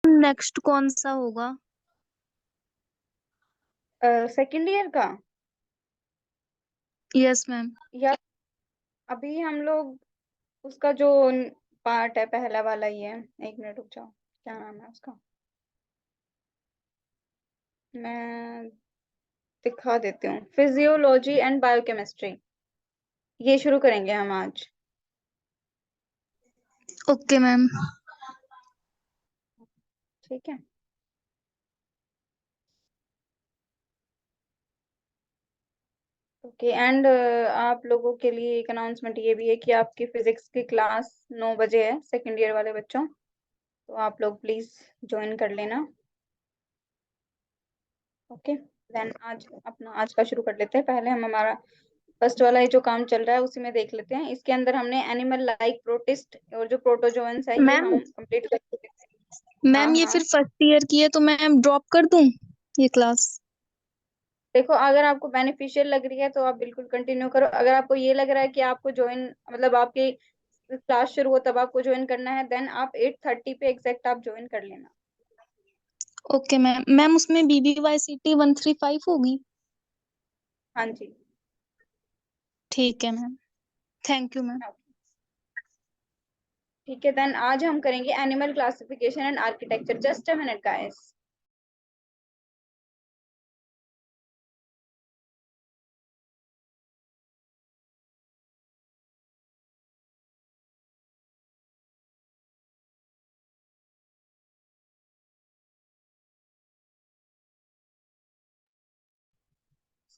Next कौन सा होगा? सेकेंड ईयर का? Yes ma'am. या अभी हम लोग उसका जो पार्ट है पहला वाला ही है। एक मिनट रुक जाओ, क्या नाम है उसका, मैं दिखा देती हूँ। फिजियोलॉजी एंड बायोकेमिस्ट्री, ये शुरू करेंगे हम आज। Okay ma'am. ठीक है। ओके एंड आप लोगों के लिए एक अनाउंसमेंट ये भी है कि आपकी फिजिक्स की क्लास 9 बजे है, सेकेंड ईयर वाले बच्चों, तो आप लोग प्लीज ज्वाइन कर लेना। ओके, देन आज का शुरू कर लेते हैं। पहले हम हमारा फर्स्ट वाला ये जो काम चल रहा है उसी में देख लेते हैं। इसके अंदर हमने एनिमल लाइक प्रोटिस्ट और जो प्रोटोजोअन्स है ये मैम, हम कंप्लीट कर चुके हैं। हाँ मैम ये हाँ, फिर फर्स्ट ईयर की है तो मैम ड्रॉप कर दूं ये क्लास? देखो अगर आपको बेनिफिशियल लग रही है तो आप बिल्कुल कंटिन्यू करो। अगर आपको ये लग रहा है कि आपको ज्वाइन, मतलब आपकी क्लास शुरू हो तब आपको ज्वाइन करना है, देन आप 8:30 पे एग्जैक्ट आप ज्वाइन कर लेना। Okay ma'am. मैम उसमें BBYCT 135 होगी? हाँ जी। ठीक है मैम। Thank you ma'am. ठीक है, देन आज हम करेंगे animal classification and architecture. Just a minute guys.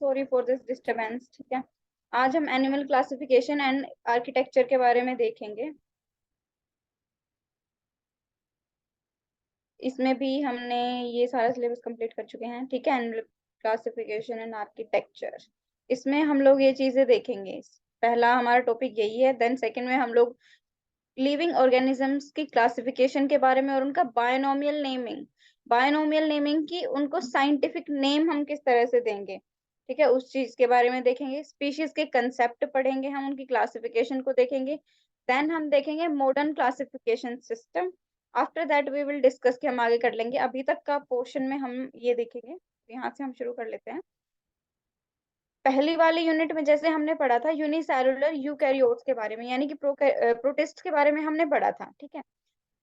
Sorry for this disturbance. ठीक है, आज हम एनिमल क्लासिफिकेशन एंड आर्किटेक्चर के बारे में देखेंगे। इसमें भी हमने ये सारा सिलेबस कंप्लीट कर चुके हैं। ठीक है, एनिमल क्लासिफिकेशन एंड आर्किटेक्चर, इसमें हम लोग ये चीजें देखेंगे। पहला हमारा टॉपिक यही है। देन सेकंड में हम लोग लिविंग ऑर्गेनिजम्स की क्लासिफिकेशन के बारे में और उनका बायनोमियल नेमिंग, बायनोमियल नेमिंग की उनको साइंटिफिक नेम हम किस तरह से देंगे, ठीक है, उस चीज के बारे में देखेंगे। स्पीशीज के कंसेप्ट पढ़ेंगे, हम उनकी क्लासिफिकेशन को देखेंगे। देन हम देखेंगे modern classification system. After that we will discuss कि हम आगे कर लेंगे। अभी तक का पोर्शन में हम ये देखेंगे, यहाँ से हम शुरू कर लेते हैं। पहली वाली यूनिट में जैसे हमने पढ़ा था यूनिसेलुलर यूकैरियोट्स के बारे में, यानी कि प्रोटिस्ट के बारे में हमने पढ़ा था। ठीक है,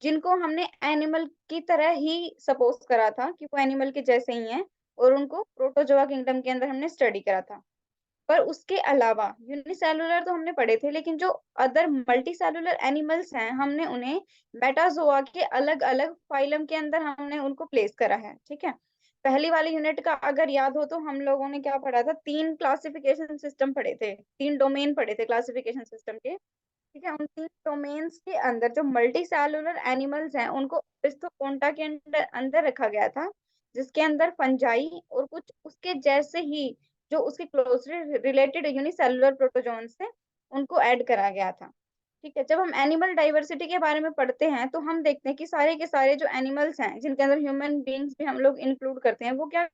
जिनको हमने एनिमल की तरह ही सपोज करा था कि वो एनिमल के जैसे ही हैं, और उनको प्रोटोजोआ किंगडम के अंदर हमने स्टडी करा था। पर उसके अलावा यूनिसेलुलर तो हमने पढ़े थे, लेकिन जो अदर मल्टी सेलुलर एनिमल्स हैं हमने उन्हें मेटाजोआ के अलग अलग फाइलम के अंदर हमने उनको प्लेस करा है। ठीक है, पहली वाली यूनिट का अगर याद हो तो हम लोगों ने क्या पढ़ा था, 3 क्लासिफिकेशन सिस्टम पढ़े थे, 3 डोमेन पढ़े थे क्लासिफिकेशन सिस्टम के। ठीक है, उन 3 डोमेन्स के अंदर जो मल्टी सेलुलर एनिमल्स हैं उनको अरिस्टोकोंटा के अंदर अंदर रखा गया था, जिसके अंदर फंजाई और कुछ उसके जैसे ही जो उसके क्लोजली रिलेटेड यूनिसेलुलर प्रोटोजोन्स थे उनको ऐड करा गया था। ठीक है, जब हम एनिमल डाइवर्सिटी के बारे में पढ़ते हैं तो हम देखते हैं कि सारे के सारे जो एनिमल्स हैं जिनके अंदर ह्यूमन बींग्स भी हम लोग इंक्लूड करते हैं, वो क्या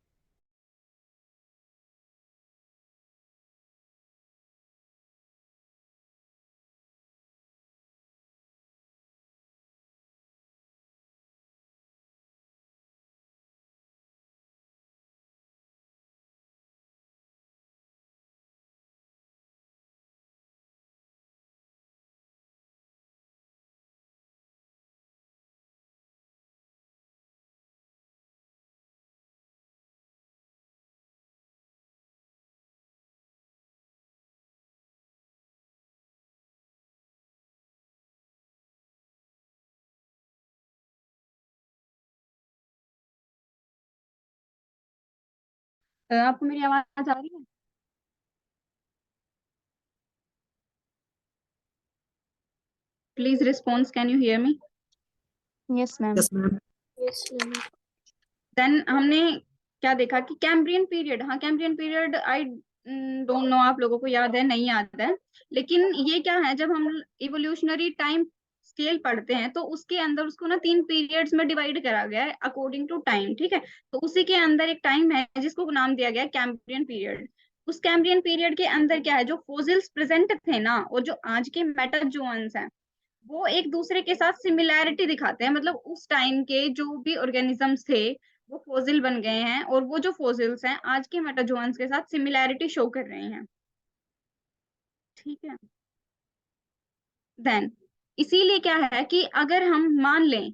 आपको मेरी आवाज आ रही है? Please response, can you hear me? Yes ma'am. Yes ma'am. Yes ma'am. Then हमने क्या देखा कि कैम्ब्रियन पीरियड, हाँ Cambrian period I don't know आप लोगों को याद है नहीं याद है, लेकिन ये क्या है, जब हम इवोल्यूशनरी टाइम स्केल पढ़ते हैं तो उसके अंदर उसको ना 3 पीरियड्स में डिवाइड करा गया है अकॉर्डिंग टू टाइम। ठीक है, तो उसी के अंदर एक टाइम है जिसको नाम दिया गया है कैम्ब्रियन पीरियड। उस कैम्ब्रियन पीरियड के अंदर क्या है, जो फोसिल्स प्रेजेंट थे ना और जो आज के मेटाजोअन्स हैं वो एक दूसरे के साथ सिमिलैरिटी दिखाते हैं, मतलब उस टाइम के जो भी ऑर्गेनिजम्स थे वो फॉसिल बन गए हैं, और वो जो फॉसिल्स हैं आज के मेटाजोअन्स के साथ सिमिलैरिटी शो कर रहे हैं। ठीक है। देन इसीलिए क्या है कि अगर हम मान लें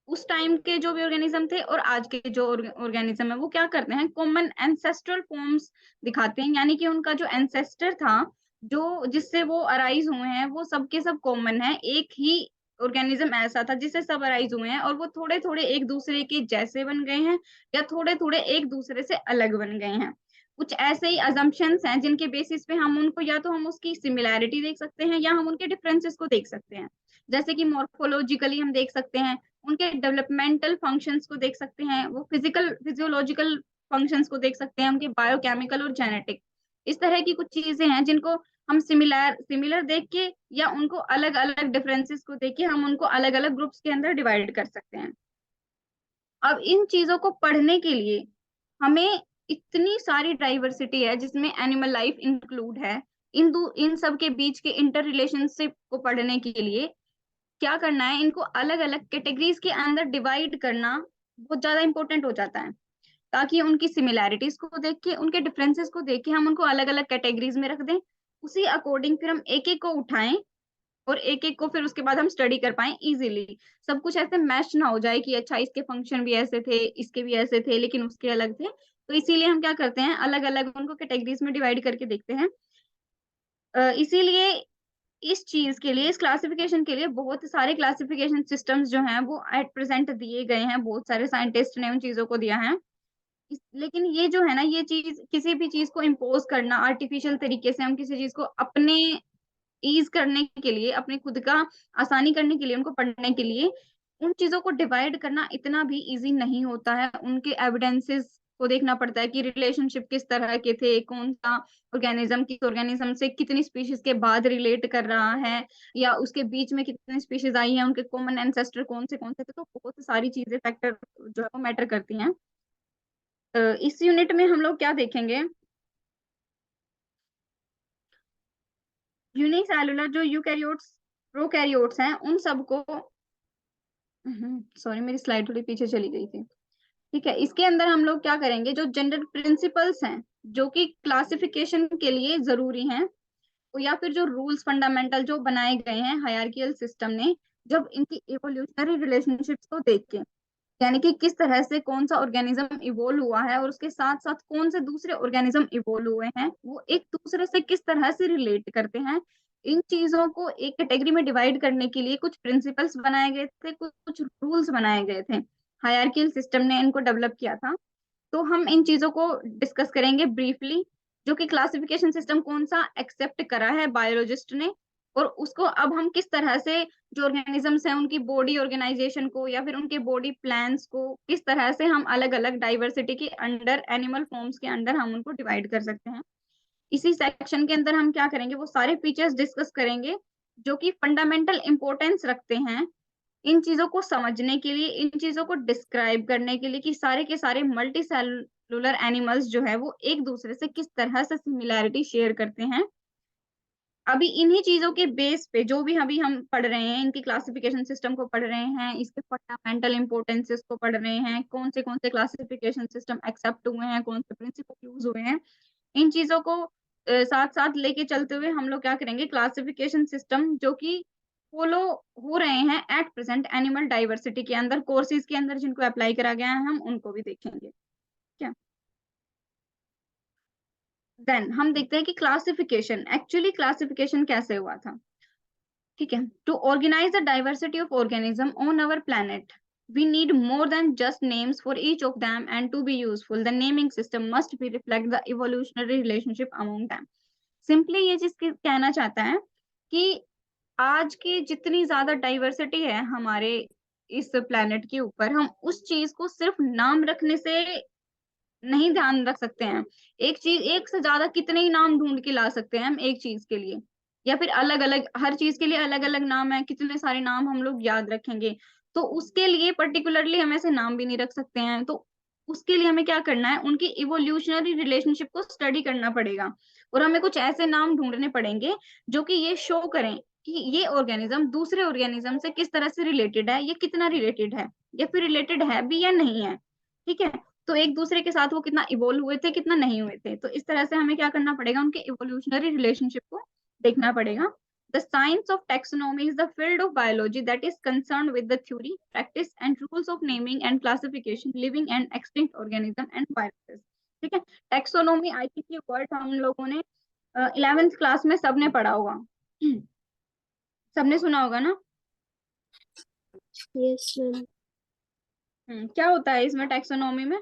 उस टाइम के जो भी ऑर्गेनिज्म थे और आज के जो ऑर्गेनिज्म है वो क्या करते हैं, कॉमन एंसेस्ट्रल फॉर्म्स दिखाते हैं, यानी कि उनका जो एंसेस्टर था, जो जिससे वो अराइज हुए हैं, वो सबके सब कॉमन है। एक ही ऑर्गेनिज्म ऐसा था जिससे सब अराइज हुए हैं, और वो थोड़े थोड़े एक दूसरे के जैसे बन गए हैं, या थोड़े थोड़े एक दूसरे से अलग बन गए हैं। कुछ ऐसे ही अजम्पशंस हैं जिनके बेसिस पे हम उनको, या तो हम उसकी सिमिलैरिटी देख सकते हैं या हम उनके डिफरेंसेस को देख सकते हैं। जैसे कि मॉर्फोलॉजिकली हम देख सकते हैं, उनके डेवलपमेंटल फंक्शंस को देख सकते हैं, वो फिजियोलॉजिकल फंक्शंस को देख सकते हैं, उनके बायोकेमिकल और जेनेटिक, इस तरह की कुछ चीजें हैं जिनको हम सिमिलर सिमिलर देख के या उनको अलग अलग डिफरेंसेस को देख के हम उनको अलग अलग ग्रुप्स के अंदर डिवाइड कर सकते हैं। अब इन चीजों को पढ़ने के लिए हमें, इतनी सारी डाइवर्सिटी है जिसमें एनिमल लाइफ इंक्लूड है, इन सब के बीच के इंटर रिलेशनशिप को पढ़ने के लिए क्या करना है, इनको अलग अलग कैटेगरीज के अंदर डिवाइड करना बहुत ज्यादा इंपॉर्टेंट हो जाता है, ताकि उनकी सिमिलैरिटीज को देख के, उनके डिफरेंसेस को देख के हम उनको अलग अलग कैटेगरीज में रख दें। उसी अकॉर्डिंग फिर हम एक एक को उठाएं, और एक एक को फिर उसके बाद हम स्टडी कर पाए इजीली। सब कुछ ऐसे मैच ना हो जाए कि अच्छा इसके फंक्शन भी ऐसे थे, इसके भी ऐसे थे, लेकिन उसके अलग थे। तो इसीलिए हम क्या करते हैं, अलग अलग उनको कैटेगरीज में डिवाइड करके देखते हैं। इसीलिए इस चीज के लिए, इस क्लासिफिकेशन के लिए बहुत सारे क्लासिफिकेशन सिस्टम्स जो हैं वो एट प्रेजेंट दिए गए हैं, बहुत सारे साइंटिस्ट ने उन चीजों को दिया है। लेकिन ये जो है ना, ये चीज, किसी भी चीज को इम्पोज करना आर्टिफिशियल तरीके से, हम किसी चीज को अपने ईज करने के लिए, अपने खुद का आसानी करने के लिए, उनको पढ़ने के लिए उन चीजों को डिवाइड करना इतना भी इजी नहीं होता है। उनके एविडेंसेस को देखना पड़ता है कि रिलेशनशिप किस तरह के थे, कौन सा ऑर्गेनिज्म किस ऑर्गेनिज्म से कितनी स्पीशीज के बाद रिलेट कर रहा है, या उसके बीच में कितनी स्पीशीज आई हैं, उनके कॉमन एंसेस्टर कौन से थे। तो बहुत सारी चीजें, फैक्टर जो है वो मैटर करती हैं। इस यूनिट में हम लोग क्या देखेंगे, यूनिसेलुलर जो यूकैरियोट्स, प्रोकैरियोट्स हैं, उन सबको, सॉरी मेरी स्लाइड थोड़ी पीछे चली गई थी। ठीक है, इसके अंदर हम लोग क्या करेंगे, जो जनरल प्रिंसिपल्स हैं जो कि क्लासिफिकेशन के लिए जरूरी हैं, या फिर जो रूल्स फंडामेंटल जो बनाए गए हैं हायरार्कियल सिस्टम ने, जब इनकी इवोल्यूशनरी रिलेशनशिप्स को देख के, यानी कि किस तरह से कौन सा ऑर्गेनिज्म इवोल्व हुआ है और उसके साथ साथ कौन से दूसरे ऑर्गेनिज्म इवोल्व हुए हैं, वो एक दूसरे से किस तरह से रिलेट करते हैं, इन चीजों को एक कैटेगरी में डिवाइड करने के लिए कुछ प्रिंसिपल्स बनाए गए थे, कुछ रूल्स बनाए गए थे। हायरार्कियल सिस्टम ने इनको डेवलप किया था। तो हम इन चीजों को डिस्कस करेंगे ब्रीफली, जो कि क्लासिफिकेशन सिस्टम कौन सा एक्सेप्ट करा है बायोलॉजिस्ट ने, और उसको अब हम किस तरह से, जो ऑर्गेनिजम्स हैं उनकी बॉडी ऑर्गेनाइजेशन को या फिर उनके बॉडी प्लान्स को किस तरह से हम अलग अलग डाइवर्सिटी के अंडर, एनिमल फॉर्म्स के अंदर हम उनको डिवाइड कर सकते हैं। इसी सेक्शन के अंदर हम क्या करेंगे, वो सारे फीचर्स डिस्कस करेंगे जो कि फंडामेंटल इंपॉर्टेंस रखते हैं इन चीजों को समझने के लिए, इन चीजों को डिस्क्राइब करने के लिए, कि सारे के सारे मल्टी सेलुलर एनिमल्स जो है वो एक दूसरे से किस तरह से सिमिलैरिटी शेयर करते हैं। अभी इन्हीं चीजों के बेस पे जो भी अभी हम पढ़ रहे हैं, इनकी क्लासिफिकेशन सिस्टम को पढ़ रहे हैं, इसके फंडामेंटल इंपॉर्टेंसेस को पढ़ रहे हैं, कौन से क्लासिफिकेशन सिस्टम एक्सेप्ट हुए हैं, कौन से प्रिंसिपल यूज हुए हैं, इन चीजों को साथ साथ लेके चलते हुए हम लोग क्या करेंगे, क्लासिफिकेशन सिस्टम जो कि फॉलो हो रहे हैं एट प्रेजेंट एनिमल डाइवर्सिटी के अंदर, कोर्सेज के अंदर जिनको अप्लाई करा गया है, हम उनको भी देखेंगे। क्या, देन हम देखते हैं कि क्लासिफिकेशन, एक्चुअली क्लासिफिकेशन कैसे हुआ था। ठीक है, to organise the diversity of organism on our planet we need more than just names for each of them, and to be useful the naming system must be reflect the evolutionary relationship among them. Simply ये चीज कहना चाहता है कि आज की जितनी ज्यादा डाइवर्सिटी है हमारे इस प्लेनेट के ऊपर, हम उस चीज को सिर्फ नाम रखने से नहीं ध्यान रख सकते हैं। एक चीज, एक से ज्यादा कितने ही नाम ढूंढ के ला सकते हैं हम एक चीज के लिए, या फिर अलग अलग, हर चीज के लिए अलग अलग नाम है, कितने सारे नाम हम लोग याद रखेंगे। तो उसके लिए पर्टिकुलरली हम ऐसे नाम भी नहीं रख सकते हैं। तो उसके लिए हमें क्या करना है, उनकी इवोल्यूशनरी रिलेशनशिप को स्टडी करना पड़ेगा, और हमें कुछ ऐसे नाम ढूंढने पड़ेंगे जो कि ये शो करें कि ये ऑर्गेनिज्म दूसरे ऑर्गेनिज्म से किस तरह से रिलेटेड है, ये कितना रिलेटेड है, या फिर रिलेटेड है भी या नहीं है। ठीक है, तो एक दूसरे के साथ वो कितना इवोल्व हुए थे, कितना नहीं हुए थे। तो इस तरह से हमें क्या करना पड़ेगा, उनके इवोल्यूशनरी रिलेशनशिप को देखना पड़ेगा। The science of taxonomy is the field of biology that is concerned with the theory, practice, and rules of naming and classification living and extinct organism and viruses. ठीक है, टैक्सोनॉमी आई थिंक ये word हम लोगों ने 11th class में सबने पढ़ा होगा। सबने सुना होगा ना। Yes ma'am. क्या होता है इसमें टैक्सोनॉमी में?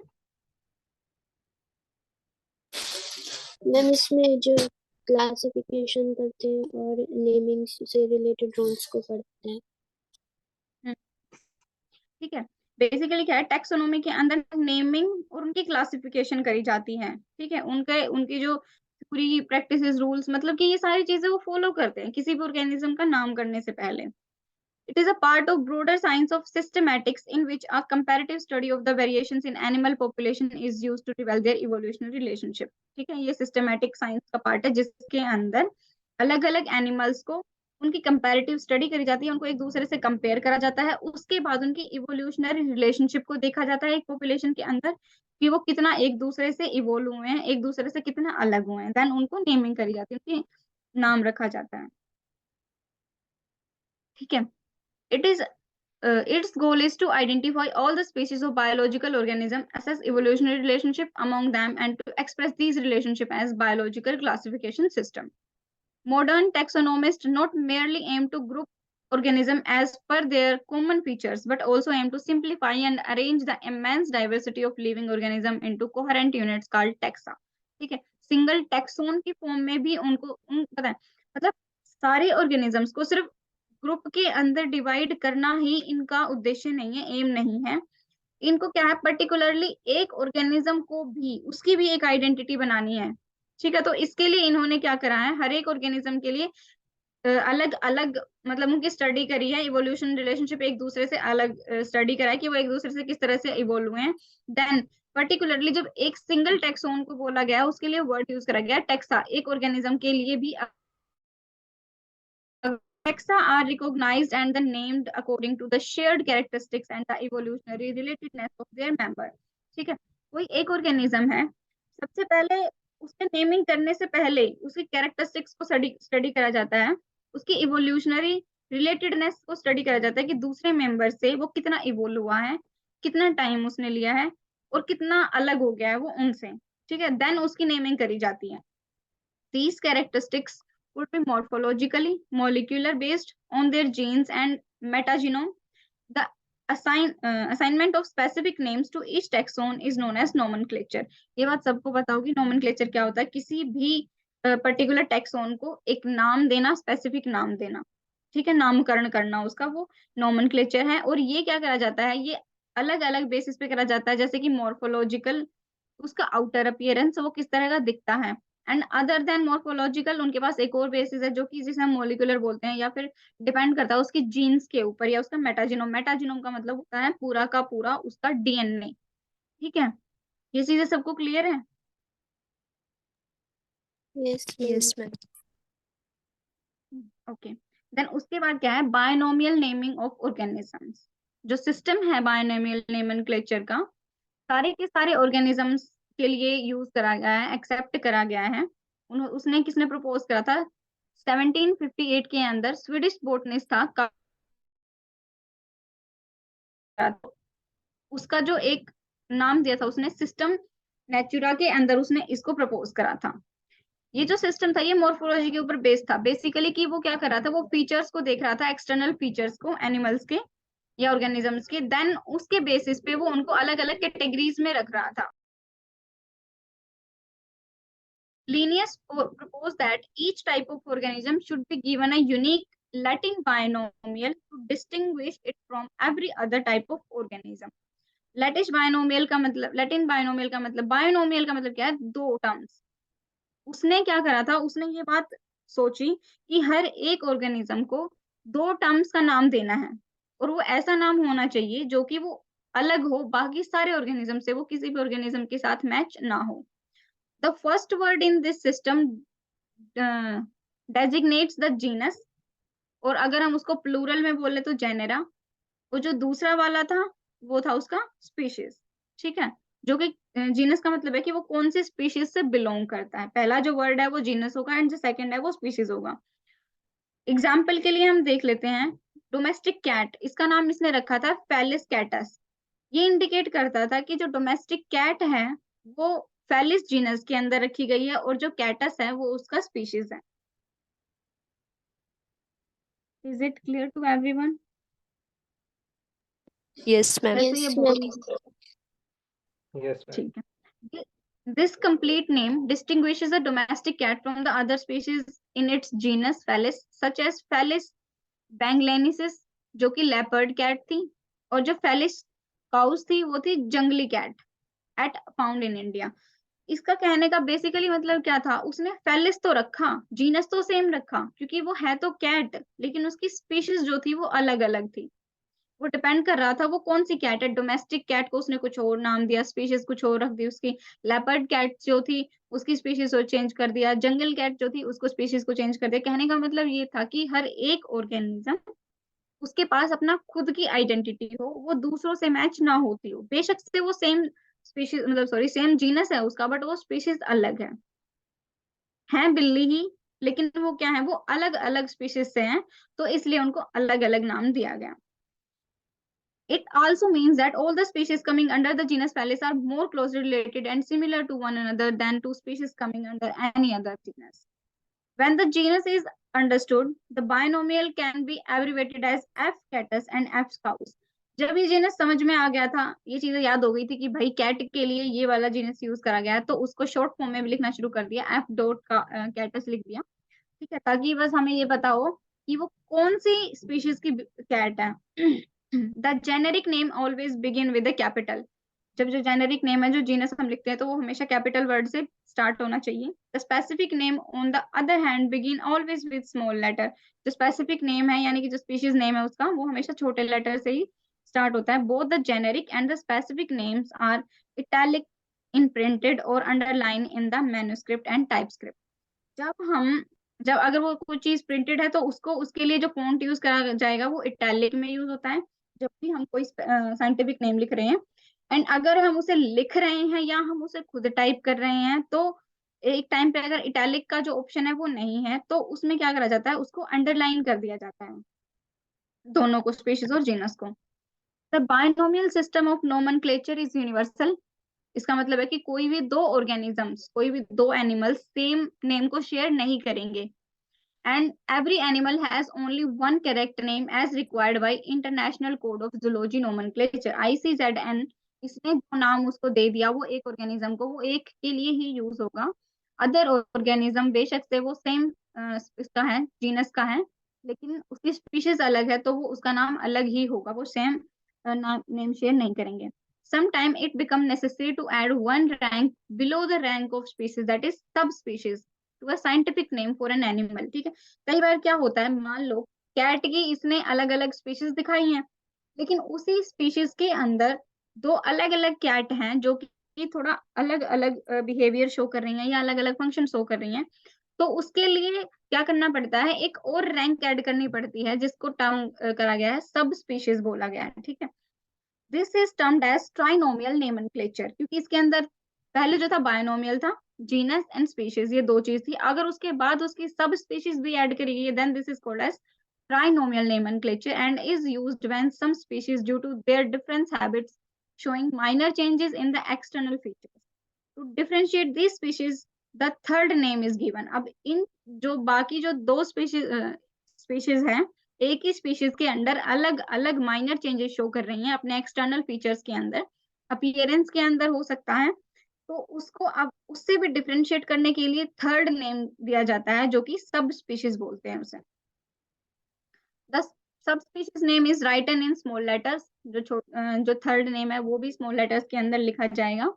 मैम इसमें जो क्लासिफिकेशन करते हैं और नेमिंग से रिलेटेड रूल्स को पढ़ते हैं। ठीक है, बेसिकली क्या है, टैक्सोनॉमी के अंदर नेमिंग और उनकी क्लासिफिकेशन करी जाती है। ठीक है, उनकी जो पूरी प्रैक्टिसेस, रूल्स, मतलब कि ये सारी चीजें वो फॉलो करते हैं किसी भी ऑर्गेनिज्म का नाम करने से पहले। It is a part of broader science of systematics in which a comparative study of the variations in animal population is used to develop their evolutionary relationship. ठीक है, ये systematic science का part है जिसके अंदर अलग अलग एनिमल्स को उनकी कंपैरेटिव स्टडी करी जाती है, उनको एक दूसरे से कंपेयर करा जाता है, उसके बाद उनकी इवोल्यूशनरी रिलेशनशिप को देखा जाता है एक पॉपुलेशन के अंदर कि वो कितना एक दूसरे से इवोल्व हुए हैं, एक दूसरे से कितना अलग हुए हैं, देन उनको नेमिंग करी जाती है, उनकी नाम रखा जाता है। ठीक है, it is its goal is to identify all the species of biological organism, assess evolutionary relationship among them, and to express these relationship as biological classification system. Modern taxonomists not merely aim to group organism as per their common features, but also aim to simplify and arrange the immense diversity of living organism into coherent units called taxa. ठीक है, single taxon की form में भी पता है, मतलब सारे organisms को सिर्फ ग्रुप के अंदर डिवाइड करना ही इनका उद्देश्य नहीं है, एम नहीं है। इनको क्या है, पर्टिकुलरली एक ऑर्गेनिज्म को भी उसकी भी एक आइडेंटिटी बनानी है। ठीक है, तो इसके लिए इन्होंने क्या करा है, हर एक ऑर्गेनिज्म के लिए अलग अलग, मतलब उनकी स्टडी करी है, इवोल्यूशन रिलेशनशिप एक दूसरे से अलग स्टडी करा है कि वो एक दूसरे से किस तरह से इवोल्व हुए हैं। देन पर्टिकुलरली जब एक सिंगल टैक्सोन को बोला गया, उसके लिए वर्ड यूज करा गया टैक्सा, एक ऑर्गेनिज्म के लिए भी। Taxa are recognized and then named according to the shared characteristics and the evolutionary relatedness of their member. ठीक है, कोई एक ऑर्गेनिज्म है, सबसे पहले उसके नेमिंग करने से पहले उसकी कैरेक्टरिस्टिक्स को स्टडी करा जाता है, उसकी इवोल्यूशनरी रिलेटेडनेस को स्टडी करा जाता है कि दूसरे मेंबर से वो कितना इवोल्व हुआ है, कितना टाइम उसने लिया है, और कितना अलग हो गया है वो उनसे। ठीक है, देन उसकी नेमिंग करी जाती है। These characteristics would be morphologically molecular based on their genes and metagenome. The assignment of specific names to each taxon is known as nomenclature. ये बात सबको पता होगी, nomenclature क्या होता है, किसी भी पर्टिकुलर टैक्सोन को एक नाम देना, स्पेसिफिक नाम देना। ठीक है, नामकरण करना उसका, वो नोमेनक्लेचर है। और ये क्या करा जाता है, ये अलग अलग बेसिस पे करा जाता है, जैसे कि मॉर्फोलॉजिकल, उसका आउटर अपीयरेंस वो किस तरह का दिखता है, एंड अदर देन मॉर्फोलॉजिकल उनके पास एक और बेसिस है जो कि जिसे हम मॉलिक्यूलर बोलते हैं, या फिर डिपेंड करता है उसकी जीन्स के ऊपर या उसका मेटाजिनोम। मेटाजिनोम का मतलब होता है पूरा का पूरा उसका डीएनए। ठीक है, ये चीजें सबको क्लियर है? Yes ma'am. ओके, देन उसके बाद क्या है, बायनोमियल नेमिंग ऑफ ऑर्गेनिजम्स। जो सिस्टम है बायनोमियल नोमेनक्लेचर का, सारे के सारे ऑर्गेनिजम्स के लिए यूज करा गया है, एक्सेप्ट करा गया है। उसने किसने प्रपोज करा था, 1758 के अंदर स्वीडिश बोटनिस्ट था उसका जो एक नाम दिया था उसने, सिस्टम नेचुरा के अंदर उसने इसको प्रपोज करा था। ये जो सिस्टम था ये मॉर्फोलॉजी के ऊपर बेस्ड था बेसिकली, कि वो क्या कर रहा था, वो फीचर्स को देख रहा था, एक्सटर्नल फीचर्स को एनिमल्स के या ऑर्गेनिजम्स के, देन उसके बेसिस पे वो उनको अलग अलग कैटेगरीज में रख रहा था। Linnaeus proposed that each type of organism should be given a unique Latin binomial to distinguish it from every other type of organism. Latin binomial का मतलब बायोनोमियल का मतलब क्या है, दो टर्म्स। उसने क्या करा था, उसने ये बात सोची कि हर एक ऑर्गेनिज्म को दो टर्म्स का नाम देना है, और वो ऐसा नाम होना चाहिए जो कि वो अलग हो बाकी सारे ऑर्गेनिज्म से, वो किसी भी ऑर्गेनिज्म के साथ मैच ना हो। The first word in this system designates the genus और अगर हम उसको प्लूरल में बोले तो जेनेरा, और जो दूसरा वाला था वो था उसका स्पीशीज। ठीक है, जो कि जीनस का मतलब है कि वो कौन सी स्पीशीज से बिलोंग करता है। पहला जो वर्ड है वो जीनस होगा एंड जो सेकंड है वो स्पीशीज होगा। एग्जाम्पल के लिए हम देख लेते हैं, डोमेस्टिक कैट, इसका नाम इसने रखा था फेलिस कैटस। ये इंडिकेट करता था कि जो डोमेस्टिक कैट है वो फेलिस जीनस के अंदर रखी गई है और जो कैटस है वो उसका स्पीशीज है। Is it clear to everyone? Yes, ma'am. वैसे ये यस बहुत मैम। Yes, ma'am. ठीक है। This complete name distinguishes a domestic cat from the other species in its genus Felis, such as Felis banglanesis, जो कि leopard cat थी, और जो Felis cows थी वो थी जंगली cat at found in India। इसका कहने का बेसिकली मतलब क्या था, उसने फेलिस तो रखा, जीनस तो सेम रखा, क्योंकि वो है तो कैट, लेकिन उसकी स्पीशीज जो थी वो अलग अलग थी। वो डिपेंड कर रहा था वो कौन सी कैट है। डोमेस्टिक कैट को उसने कुछ और नाम दिया, स्पीशीज कुछ और रख दी उसकी। लेपर्ड कैट जो थी उसकी स्पीशीज को चेंज कर दिया, जंगल कैट जो थी उसको स्पीशीज को चेंज कर दिया। कहने का मतलब ये था कि हर एक ऑर्गेनिज्म उसके पास अपना खुद की आइडेंटिटी हो, वो दूसरों से मैच ना होती हो। बेशक से वो सेम स्पीशीज मतलब सॉरी सेम जीनस है उसका, बट वो स्पीशीज अलग है बिल्ली ही, लेकिन वो क्या है, वो अलग अलग स्पीशीज से हैं, तो इसलिए उनको अलग अलग नाम दिया गया। It also means that all the species coming under the genus Felis are more closely related and similar to one another than to species coming under any other genus. When the genus is understood, the binomial can be abbreviated as F catus and F scouse. जब ये genus समझ में आ गया था, ये चीजें याद हो गई थी कि भाई कैट के लिए ये वाला जीनस यूज करा गया है, तो उसको शॉर्ट फॉर्म में भी लिखना शुरू कर दिया, एफ डॉट का कैटस लिख दिया। ठीक है, ताकि बस हमें ये पता हो कि वो कौन सी स्पीशीज की कैट है। The generic name always begin with a capital. जब जो जेनेरिक नेम है, जो जीनस हम लिखते हैं, तो वो हमेशा कैपिटल वर्ड से स्टार्ट होना चाहिए। The specific name on the other hand begin always with small letter. जो स्पेसिफिक नेम है यानी कि जो स्पीशीज नेम है उसका, वो हमेशा छोटे लेटर से ही स्टार्ट होता है। Both the generic and the specific names are italic in printed or underline in the manuscript and typescript. जब अगर वो कोई चीज प्रिंटेड है तो उसको उसके लिए जो फॉन्ट यूज करा जाएगा वो इटैलिक में यूज होता है, जब भी हम कोई साइंटिफिक नेम लिख रहे हैं। एंड अगर हम उसे लिख रहे हैं या हम उसे खुद टाइप कर रहे हैं, तो एक टाइम पे अगर इटैलिक का जो ऑप्शन है वो नहीं है, तो उसमें क्या करा जाता है, उसको अंडरलाइन कर दिया जाता है, दोनों को, स्पीशीज और जीनस को। The binomial system of nomenclature is universal. इसका मतलब है कि कोई भी दो ऑर्गेनिजम्स, कोई भी दो एनिमल्स सेम नेम को शेयर नहीं करेंगे। And every animal has only one correct name as required by International Code of Zoology Nomenclature, ICZN। इसने जो नाम उसको दे दिया वो एक ऑर्गेनिज्म को, वो एक के लिए ही यूज होगा। अदर ऑर्गेनिज्म बेशक से वो सेम इसका है, जीनस का है, लेकिन उसकी स्पीशीज अलग है, तो वो उसका नाम अलग ही होगा, वो सेम नेम शेयर नहीं करेंगे। Sometime it become necessary to add one rank below the rank of species, that is subspecies, to a scientific name for an animal. ठीक है, कई बार क्या होता है, मान लो कैट की इसने अलग अलग स्पीशीज दिखाई हैं, लेकिन उसी स्पीशीज के अंदर दो अलग अलग कैट हैं जो कि थोड़ा अलग अलग बिहेवियर शो कर रही हैं या अलग अलग फंक्शन शो कर रही हैं, तो उसके लिए क्या करना पड़ता है, एक और रैंक ऐड करनी पड़ती है, जिसको टर्म करा गया है सब स्पीशीज बोला गया है। ठीक है, this is termed as trinomial nomenclature, क्योंकि इसके अंदर पहले जो था बायनोमियल था, जीनस एंड स्पीशीज ये दो चीज थी, अगर उसके बाद उसकी सब स्पीशीज भी ऐड करी गई, then this is called as trinomial nomenclature and is used when some species due to their different habits showing minor changes in the external features. To differentiate these species, the third name is given। अब इन जो बाकी जो दो species हैं, एक ही species के अंदर अलग अलग माइनर चेंजेस शो कर रही हैं अपने एक्सटर्नल फीचर्स के अंदर, अपीयरेंस के अंदर हो सकता है, तो उसको अब उससे भी डिफरेंशिएट करने के लिए थर्ड नेम दिया जाता है, जो कि सब स्पीशीज बोलते हैं उसे। The sub species name is written in small letters. जो थर्ड नेम है वो भी स्मॉल लेटर्स के अंदर लिखा जाएगा।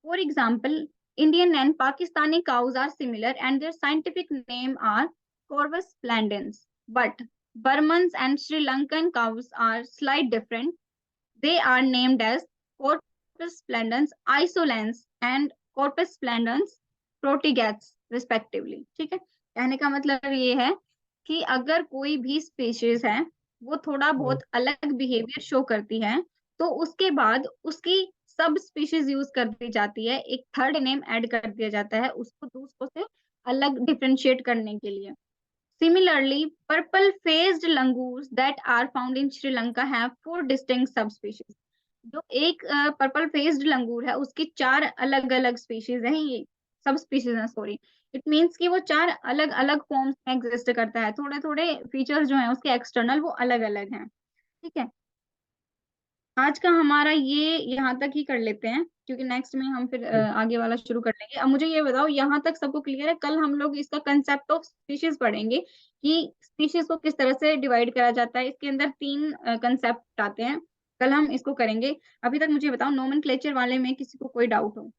For example, Indian and Pakistani cows are similar and their scientific name are Corvus splendens, but Burmans and Sri Lankan cows are slightly different. They are named as Corpus splendens isolans and Corpus splendens protigats respectively। ठीक है, कहने का मतलब ये है कि अगर कोई भी स्पीशीज है वो थोड़ा बहुत अलग बिहेवियर शो करती है, तो उसके बाद उसकी सब स्पीशीज यूज कर दी जाती है, एक थर्ड नेम ऐड कर दिया जाता है उसको दूसरों से अलग डिफरेंशिएट करने के लिए। Similarly, purple-faced langurs that are found in Sri Lanka have four distinct subspecies. जो एक पर्पल फेस्ड लंगूर है उसकी चार अलग अलग स्पीशीज हैं, ये सब स्पीशीज हैं, सॉरी। इट मीन्स कि वो चार अलग अलग फॉर्म्स में एग्जिस्ट करता है, थोड़े थोड़े फीचर्स जो हैं उसके एक्सटर्नल वो अलग अलग हैं। ठीक है, आज का हमारा ये यहाँ तक ही कर लेते हैं, क्योंकि नेक्स्ट में हम फिर आगे वाला शुरू कर लेंगे। अब मुझे ये बताओ, यहाँ तक सबको क्लियर है? कल हम लोग इसका कंसेप्ट ऑफ स्पीशीज पढ़ेंगे कि स्पीशीज को किस तरह से डिवाइड करा जाता है, इसके अंदर तीन कंसेप्ट आते हैं, कल हम इसको करेंगे। अभी तक मुझे बताओ, नोमेनक्लेचर वाले में किसी को कोई डाउट हो?